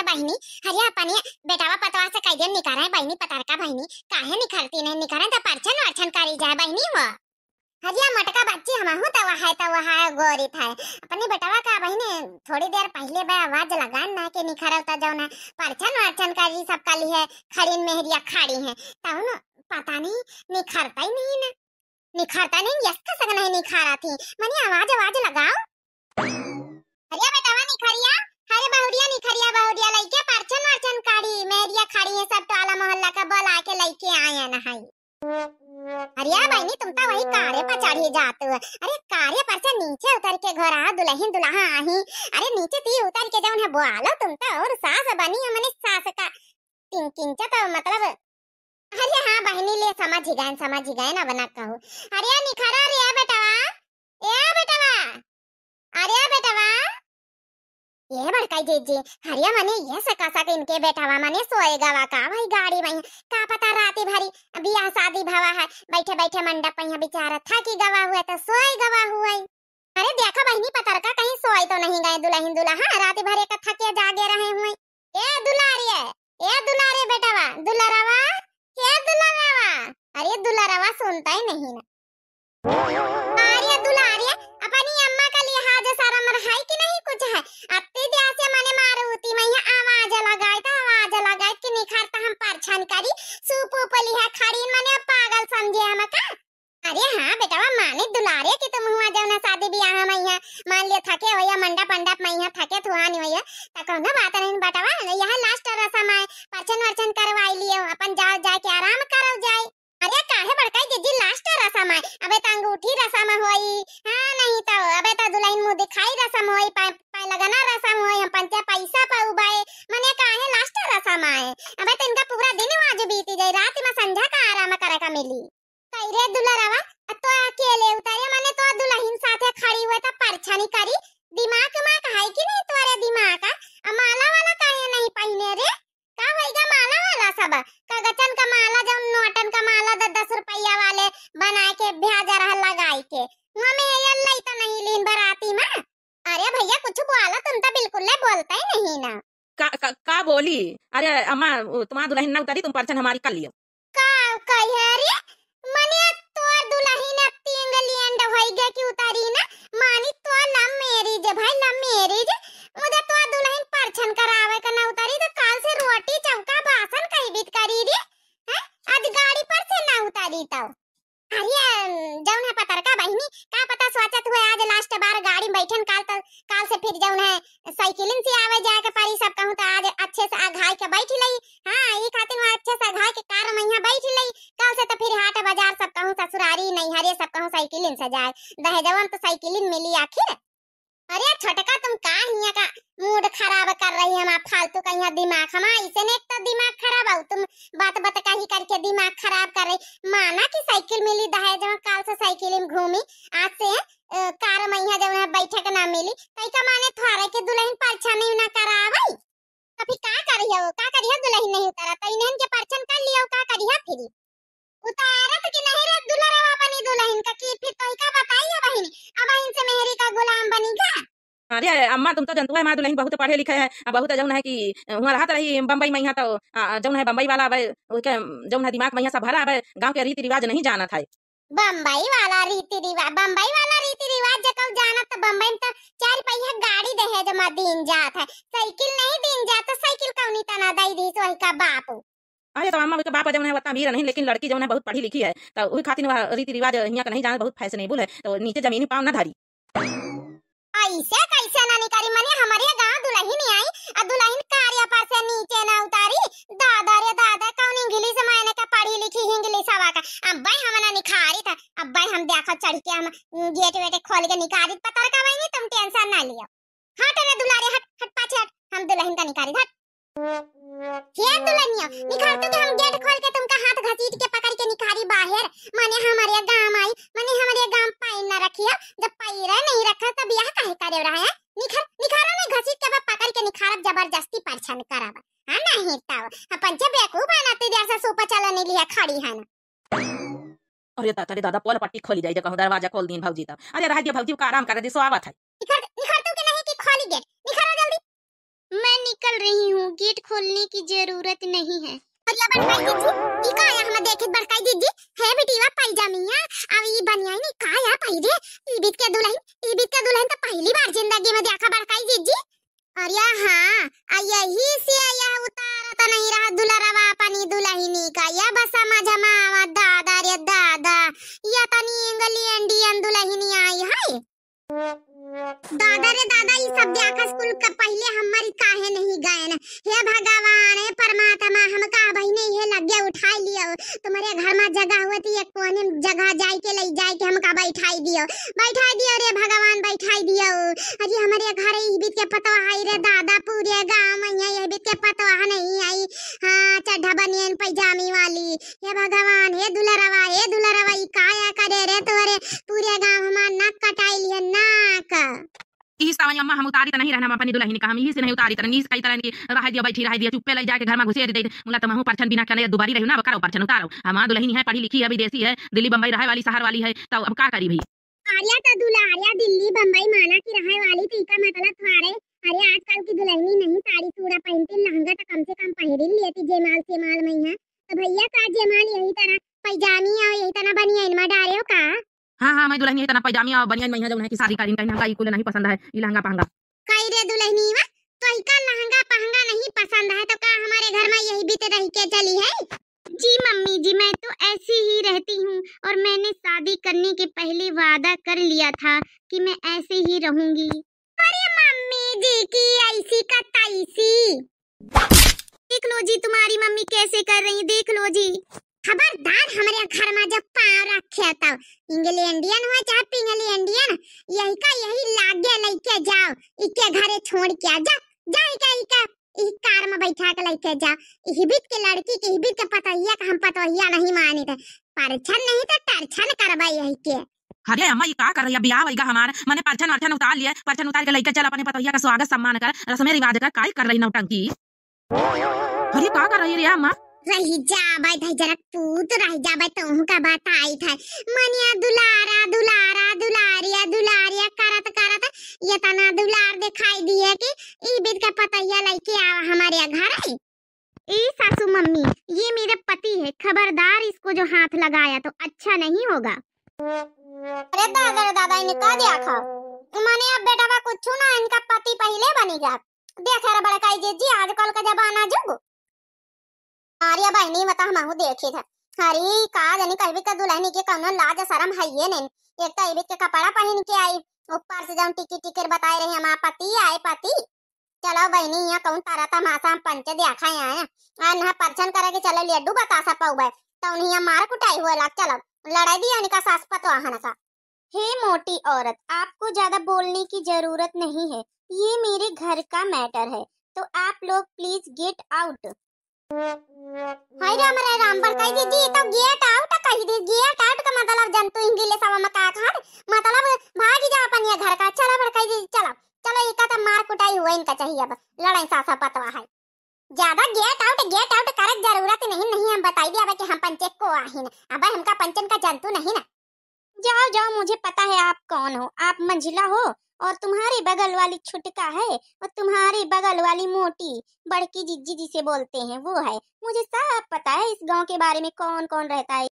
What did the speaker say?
बहिनी हरिया अपने बेटावा पतवा से कई दिन निकारा है बहिनी पतारका बहिनी काहे निखरती नहीं निखारे तो परछन वर्छन करी जाए बहिनी वो हरिया मटका बच्ची हमहु तो वहा गोरी था अपने बेटावा का बहिनी थोड़ी देर पहले बे आवाज लगान ना के निखरता जाओ ना परछन वर्छन करी सब काली है खड़ी मेहरिया खाड़ी है ताऊ ना पता नहीं निखरता ही नहीं ना निखारता नहीं यस का सगन है निखारा थी मनी आवाज आवाज लगाओ हरिया बेटावा निखरिया हरे बहुरिया निखरिया बहुरिया लइके परछन वर्छन काड़ी मेहरिया खाड़ी है सब टोला मोहल्ला का बल आके लइके आया ना है हरिया बहनी तुम तो वही कारे पर चढ़ी जात हो अरे कारे पर से नीचे उतर के घर आ दुल्हन दुल्हा आही अरे नीचे ती उतर के जौन है बोलो तुम तो और सास बनी है मने सास का किंचा तो मतलब अरे हाँ बहनी ले समझ ही गए ना बना कहूँ अरे निखरा रे बेटवा अरे बेटवा ये बड़काई जीजी हरिया मने ये सका इनके बेटावा मने सोएगा वा का भाई गाड़ी में का पता राती भरी बियाह शादी भवा है बैठे बैठे मंडप में बेचारा था कि गवा हुआ तो सोए गवा हुआ अरे देखो बहनी पतरका कहीं सोए तो नहीं गए दुल्हन दुल्हा राती भरे का थके जागे रहे हुए ए दुलारे बेटावा दुलारावा अरे दुलारावा सुनता ही नहीं ना अरे दुलारे अपनी अम्मा का लिहाज सारा मर है कि नहीं कुछ है अत्ते जैसे मने मारूती मैं आवाज लगाए कि निखारता हम परछन करी सूप उपली है खड़ी मने पागल समझे हम का अरे हां बेटावा माने दुलारे कि तुम हुआ जौना शादी ब्याह में है मान लिया थके होया मंडप में है थके थुआनी होया त कहना बात नहीं बेटावा यहां लास्ट रसम है परछन वर्छन करवाई लियो अपन जाए के आराम करो जाए अरे काहे बड़काई जीजी लास्ट रसम है अबे त अंगूठी रसम होई हां नहीं तो अबे त दुल्हन मुंह दिखाई रसम होई पाए लगाना रसम होई हम पंचे पैसा पाउबाए मने काहे लास्ट रसम है अबे त इनका पूरा दिन आज बीती जाई रात में संध्या का आराम करे का मिली कई रे दुलारावा तो अकेले उतारे मने तो दुल्हन साथे खड़ी हुए त परछनी करी दिमाग में है कि नहीं तोरे दिमाग का माला वाला काहे नहीं पहने रे का होइगा माला वाला सब कागचन का माला जब नोटन का माला 10 रुपया वाले बना के भ्याजा रहा लगाई के हमें ये लई तो नहीं लीन बराती में अरे भैया कुछ बोला तुम तो बिल्कुल बोलता ही नहीं ना का बोली अरे अम्मा तुम्हारा दुल्हन ना उतारी तुम परछन हमारी कर लियो का कहे रे मने तो दुल्हन तीन लियंड होइगे कि उतारी ना मानी तो लव मैरिज भाई लव मैरिज मुझे तो दुल्हन परछन करावे का ना उतारी तो काल से रोटी चौका बासन कहीं बीत करी रे हैं आज गाड़ी पर से ना उतारी तो अरे जौन है पतरका बहिनी का पता सोचत हुए आज लास्ट बार गाड़ी बैठन काल से फिर जौन है साइकिलिंग से आवे जाए के पारी सब कहूं तो आज अच्छे से आघाई के बैठ लई हां ई खातिर में अच्छे से आघाई के कार में यहां बैठ लई कल से तो फिर हाट बाजार सब कहूं ससुरारी नहीं हरे सब कहूं साइकिलिंग से जाए दहेजवन तो साइकिलिंग मिली आखिर अरे छोटका तुम का हिया का मूड खराब कर रही है हम फालतू का यहाँ दिमाग हम इसने एक तो दिमाग खराब हो तुम बात कही करके दिमाग खराब कर रही माना कि साइकिल मिली दहेज में काल से साइकिल में घूमी आज से कार में यहाँ जब बैठे के ना मिली तई का माने थोड़े के दुल्हन परछन नहीं ना करावई अभी का करियो दुल्हन नहीं उतारा तई इन्हन के परछन कर लियो का करिया फिर उतारत कि नहीं रे दुल्हनवा बनी दुल्हन का की फिर तई का बताइए बहिनी अब इनसे मेहरी का गुलाम बनीगा अरे अम्मा तुम तो जानते हो हमारा दुल्हन बहुत पढ़े लिखे है बहुत जौन है कि वहाँ रहत रही बम्बई में यहाँ तो जौन है बम्बई वाला जौन है दिमाग में यहाँ सब भरा है गांव के रीति रिवाज नहीं जाना था बम्बई वाला रीति रिवाज जब जाना तो बम्बई में तो 4 पहिया गाड़ी दहेज में दिन जात है साइकिल नहीं दिन जात तो साइकिल कौनी तना दई दी सोई का बाप अरे तो अम्मा के बाप जौन है उतना अमीर नहीं लेकिन लड़की जौन है बहुत पढ़ी लिखी है तो वही खातिर रीति रिवाज यहाँ का नहीं जाना बहुत फैशनेबल है तो नीचे जमीनी पाँव ना धरी ऐसे कैसे ना निकारी मने हमारे गांव दुल्हन आई और दुल्हन कार्य पर से नीचे ना उतारी दादा रे दादा कौन इंग्लिश मैंने का पढ़ी लिखी इंग्लिश आवा का अब भाई हम ना निखारी था अब भाई हम देखो चढ़ के हम गेट वेट खोल के निकारी पता का भाई तुम टेंशन ना लियो हट रे दुलारे हट पाछे हट हम दुल्हन का निकारी हट ये दुल्हनिया निखार तो हम गेट खोल के तुमका हाथ घसीट के पकड़ के निखारी बाहर माने हमारे गांव आई माने हमारे गांव पाई ना रखियो जब पैरा नहीं रखा तब यह काहे करे रहा है निखारा में घसीट के पकड़ के निखारत जबरदस्ती परछन करावा हां नहीं ताव अपन जे बेवकूफ बनाते जैसा सोपा चलाने लिया खड़ी है ना अरे दादा पोल पट्टी खोली जाए कहूं दरवाजा खोल दीन भौजी तो अरे रह दियो भौजी का आराम कर दे सो आवत है निखार तो के नहीं कि खोली गेट निखारा जल्दी मैं निकल रही हूँ, गेट खोलने की जरूरत नहीं है। अरे बड़काई दीदी, ई का या हम देखे बड़काई दीदी है बेटीवा पैजामिया अब ई बनियाई नहीं का या पहिरे ईबित के दुल्हन तो पहली बार जिंदगी में देखा बड़काई दीदी। अरे हाँ यही से यह उतारा तो नहीं रहा दुल्हरवा अपनी दुल्हनी का या बस समझ मावा दादा रे दादा या तनी इंगली इंडियन दुल्हनी आई है। दादा रे दादा ये सब देखा स्कूल का पहले हमारी काहे नहीं गए न। हे भगवान हे परमात्मा हम का बहिने ये लगे उठा लियो तुम्हारे घर में जगह होती है कोने जगह जाए के ले जाए के हम का बैठाई दियो रे भगवान बैठाई दियो। अजी हमारे घर ई बीत के पतवा आई रे दादा पूरे गांव में ये बीत के पतवा नहीं आई। हां चढ़ा बनियन पैजामी वाली हे भगवान हे दुलरवा ई काया करे रे तोरे पूरे गांव हमार नाक कटाई लिया नाक। इस सावन अम्मा हम उतारी तो नहीं रहना हम अपनी दुल्हन का हम यही से नहीं उतारी तरह कई तरह की रह दिया बैठी रह दिया चुप्पे ले जाके घर में घुसे दे मुला तमहु परछन बिना करे दुबारी रही ना करो परछन उतारो हमार दुल्हन है पढ़ी लिखी है विदेशी है दिल्ली बम्बई रहे वाली शहर वाली है तो अब का करी भाई। आर्या तो दुल्हारिया दिल्ली बम्बई माना की रहे वाली तो इसका मतलब थारे अरे आजकल की दुल्हनी नहीं साड़ी चूड़ा पहनती लहंगा तो कम से कम पहन लेती जयमाल से माल में है तो भैया का जयमाल यही तरह पैजामी और यही तरह बनियान में डाले का। हाँ मैं दुल्हन इतना पैजामी और बनियान में जो है कि शादी करी लहंगा ई कुल नहीं पसंद है ये लहंगा पहंगा कई रे दुल्हनी वा तो इका लहंगा पहंगा नहीं पसंद है तो का हमारे घर में यही बीते रह के चली है। जी मम्मी जी मैं तो ऐसी ही रहती हूँ और मैंने शादी करने के पहले वादा कर लिया था कि मैं ऐसे ही रहूंगी। अरे मम्मी जी की ऐसी का तैसी देख लो जी तुम्हारी मम्मी कैसे कर रही देख लो जी। खबरदार हमारे घर में जब पाँव रखे तब इंग्लैंडियन हो चाहे पिंगलैंडियन यही का यही लागे लेके जाओ इके घरे छोड़ के जा इका इस कार में बैठा के लेके जाओ हिबित के लड़की के हिबित के पतोहिया का हम पतोहिया नहीं मानी थे परछन नहीं तो टरछन करवाई यही के। अरे अम्मा ये का कर रही है ब्याह वहीगा हमारा मैंने परछन उतार लिया परछन उतार के लेके चल अपने पतोहिया का स्वागत सम्मान कर रस्म रिवाज कर काय कर रही नौटंकी। अरे का कर रही है अम्मा रही जा भाई भाई जरा पूत रह जा भाई तुम का बात आई था मनिया दुलारिया करत ये तना दुलार दिखाई दिए कि ई बीत का पतैया लेके आवा हमारे घर आई। ए सासू मम्मी ये मेरा पति है खबरदार इसको जो हाथ लगाया तो अच्छा नहीं होगा। अरे दादा इन्हें का दिया खा माने अब बेटा बा कुछ ना इनका पति पहले बनेगा देख रे बड़काई जी आजकल का जमाना जुग आर्या बहनी मत हमहु देखे था हरी का जानी कहबी का दुल्हनी के कौनो लाज शरम है ये नहीं एक तो इबित के कपड़ा पहन के आई ऊपर से जाऊं टिकी बताए रही हमारा पति आए पति चलो बहनी यहाँ कौन तारा तमाशा पंच देखा आया ना परछन करे के चलो लड्डू बतासा पाऊ तो उन्हें मार कुटाई हुआ लाग चलो लड़ाई दिया इनका सास पतवाहन सा। हे मोटी औरत आपको ज्यादा बोलने की जरूरत नहीं है ये मेरे घर का मैटर है तो आप लोग प्लीज गेट आउट। हाय राम बड़काई दीदी तो गेट आउट कही दी गेट आउट का मतलब जंतु इंग्लिश में का खान मतलब भाग जा अपन ये घर का। चलो बड़काई दीदी चलो इका तो मार कुटाई हुआ इनका चाहिए अब लड़ाई सासा पतवा है ज्यादा गेट आउट करे जरूरत नहीं हम बताई दिया कि हम पंचे को आही ना अब हमका पंचन का जंतु नहीं ना। जाओ मुझे पता है आप कौन हो आप मंजिला हो और तुम्हारे बगल वाली छुटका है और तुम्हारी बगल वाली मोटी बड़की जिज्जी जिसे बोलते हैं वो है मुझे सब पता है इस गांव के बारे में कौन कौन रहता है।